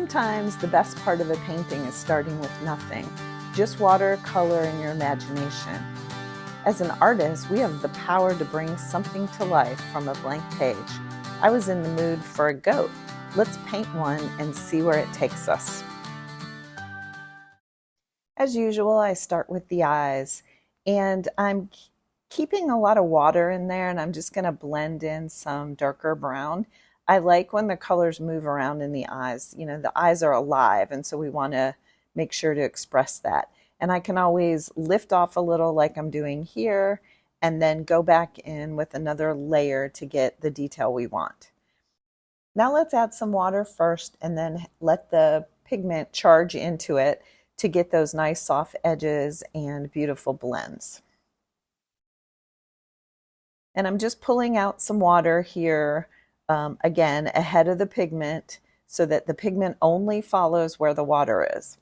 Sometimes the best part of a painting is starting with nothing, just water, color, and your imagination. As an artist, we have the power to bring something to life from a blank page. I was in the mood for a goat. Let's paint one and see where it takes us. As usual, I start with the eyes, and I'm keeping a lot of water in there, and I'm just going to blend in some darker brown. I like when the colors move around in the eyes. You know, the eyes are alive, and so we want to make sure to express that. And I can always lift off a little like I'm doing here, and then go back in with another layer to get the detail we want. Now let's add some water first, and then let the pigment charge into it to get those nice soft edges and beautiful blends. And I'm just pulling out some water here, again, ahead of the pigment so that the pigment only follows where the water is.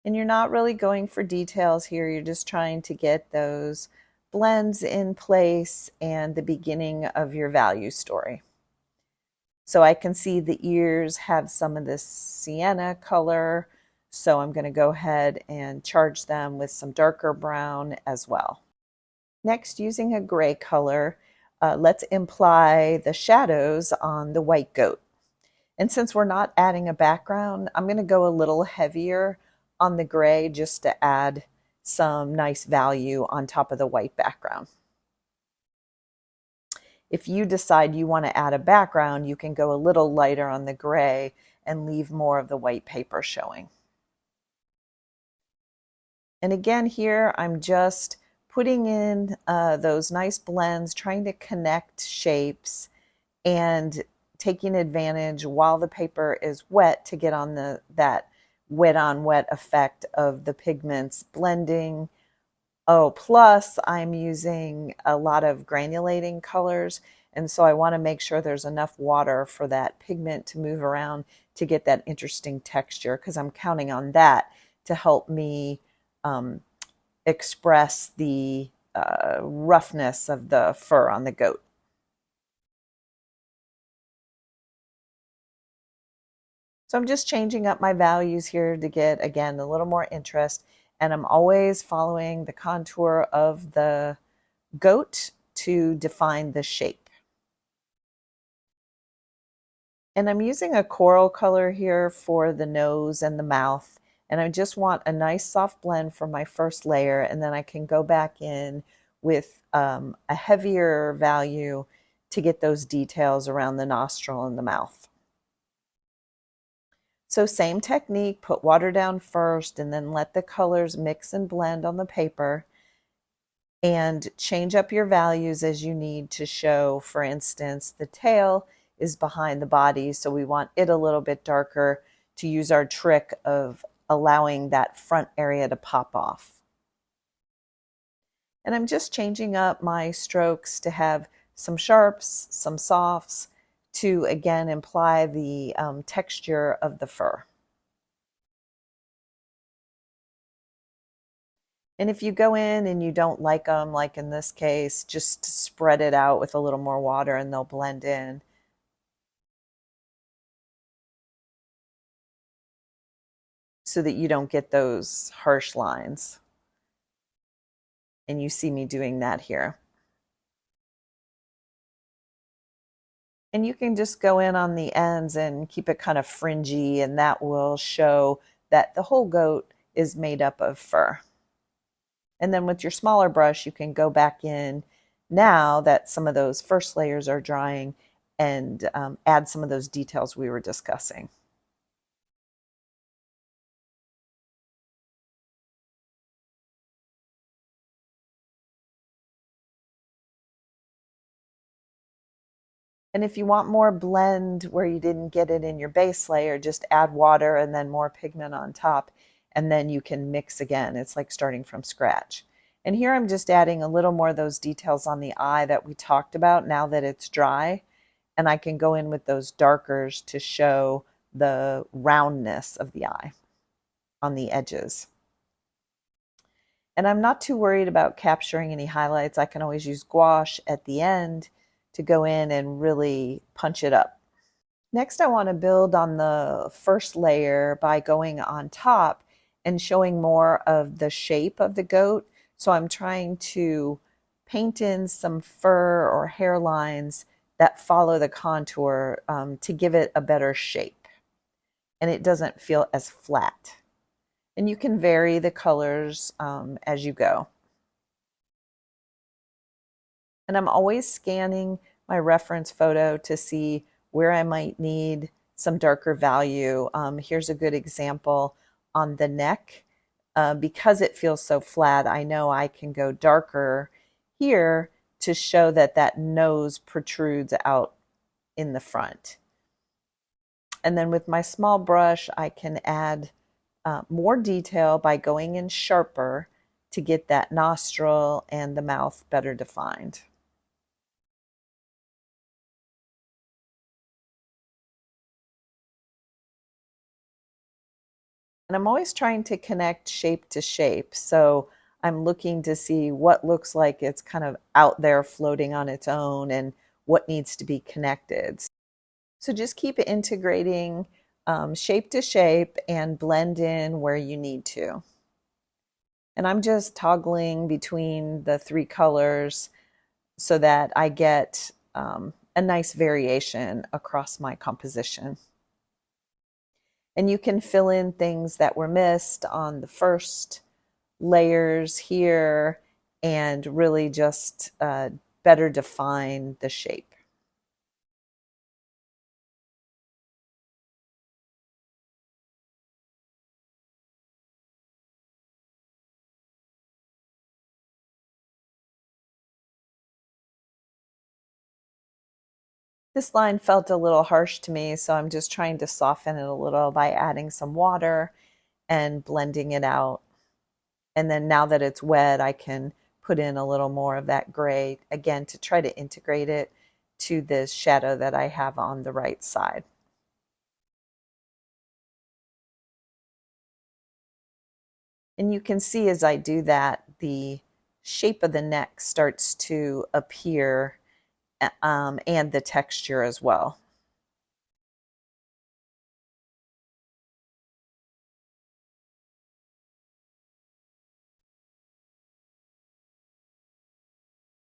And you're not really going for details here. You're just trying to get those blends in place and the beginning of your value story. So I can see the ears have some of this sienna color, so I'm going to go ahead and charge them with some darker brown as well. Next, using a gray color, let's imply the shadows on the white goat. And since we're not adding a background, I'm going to go a little heavier on the gray just to add some nice value on top of the white background. If you decide you want to add a background, you can go a little lighter on the gray and leave more of the white paper showing. And again here, I'm just putting in those nice blends, trying to connect shapes and taking advantage while the paper is wet to get on that wet on wet effect of the pigments blending. Oh, plus I'm using a lot of granulating colors, and so I want to make sure there's enough water for that pigment to move around to get that interesting texture, because I'm counting on that to help me express the roughness of the fur on the goat. So I'm just changing up my values here to get, again, a little more interest. And I'm always following the contour of the goat to define the shape. And I'm using a coral color here for the nose and the mouth. And I just want a nice soft blend for my first layer. And then I can go back in with a heavier value to get those details around the nostril and the mouth. So same technique, put water down first and then let the colors mix and blend on the paper, and change up your values as you need to show. For instance, the tail is behind the body, so we want it a little bit darker to use our trick of allowing that front area to pop off. And I'm just changing up my strokes to have some sharps, some softs, to again imply the texture of the fur. And if you go in and you don't like them, like in this case, just spread it out with a little more water and they'll blend in. So that you don't get those harsh lines. And you see me doing that here. And you can just go in on the ends and keep it kind of fringy, and that will show that the whole goat is made up of fur. And then with your smaller brush, you can go back in now that some of those first layers are drying and add some of those details we were discussing. And if you want more blend where you didn't get it in your base layer, just add water and then more pigment on top, and then you can mix again. It's like starting from scratch. And here I'm just adding a little more of those details on the eye that we talked about now that it's dry. And I can go in with those darkers to show the roundness of the eye on the edges. And I'm not too worried about capturing any highlights. I can always use gouache at the end to go in and really punch it up. Next, I want to build on the first layer by going on top and showing more of the shape of the goat. So I'm trying to paint in some fur or hairlines that follow the contour to give it a better shape, and it doesn't feel as flat. And you can vary the colors as you go. And I'm always scanning my reference photo to see where I might need some darker value. Here's a good example on the neck. Because it feels so flat, I know I can go darker here to show that that nose protrudes out in the front. And then with my small brush, I can add more detail by going in sharper to get that nostril and the mouth better defined. And I'm always trying to connect shape to shape. So I'm looking to see what looks like it's kind of out there floating on its own and what needs to be connected. So just keep integrating shape to shape and blend in where you need to. And I'm just toggling between the three colors so that I get a nice variation across my composition. And you can fill in things that were missed on the first layers here and really just better define the shape. This line felt a little harsh to me, so I'm just trying to soften it a little by adding some water and blending it out. And then now that it's wet, I can put in a little more of that gray, again, to try to integrate it to the shadow that I have on the right side. And you can see as I do that, the shape of the neck starts to appear and the texture as well.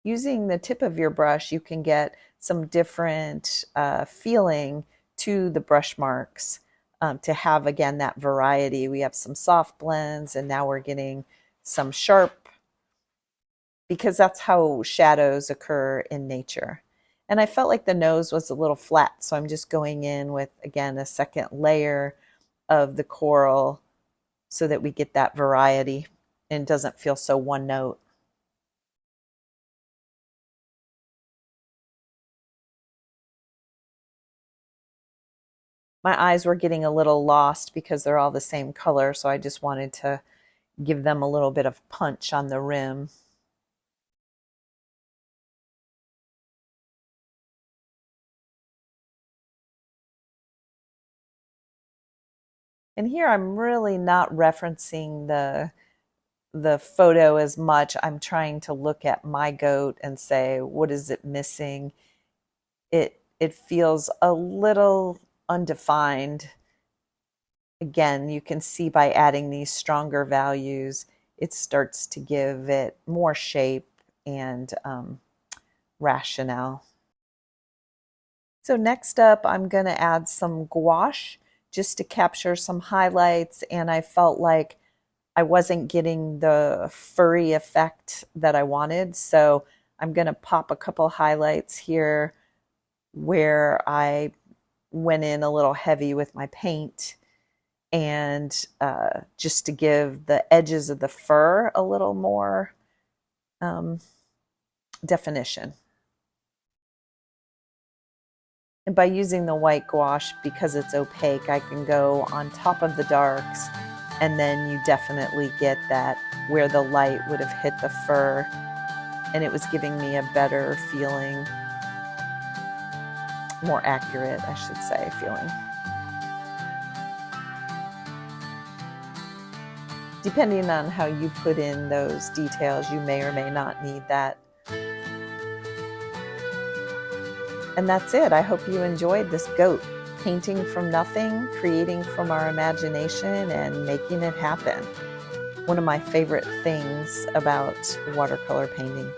Using the tip of your brush, you can get some different feeling to the brush marks to have, again, that variety. We have some soft blends, and now we're getting some sharp, because that's how shadows occur in nature. And I felt like the nose was a little flat, so I'm just going in with, again, a second layer of the coral so that we get that variety and it doesn't feel so one note. My eyes were getting a little lost because they're all the same color, so I just wanted to give them a little bit of punch on the rim. And here I'm really not referencing the photo as much. I'm trying to look at my goat and say, what is it missing? It feels a little undefined. Again, you can see by adding these stronger values, it starts to give it more shape and rationale. So next up, I'm going to add some gouache just to capture some highlights, and I felt like I wasn't getting the furry effect that I wanted, so I'm going to pop a couple highlights here where I went in a little heavy with my paint, and just to give the edges of the fur a little more definition. And by using the white gouache, because it's opaque, I can go on top of the darks, and then you definitely get that where the light would have hit the fur, and it was giving me a better feeling, more accurate, I should say, feeling. Depending on how you put in those details, you may or may not need that. And that's it. I hope you enjoyed this goat, painting from nothing, creating from our imagination, and making it happen. One of my favorite things about watercolor painting.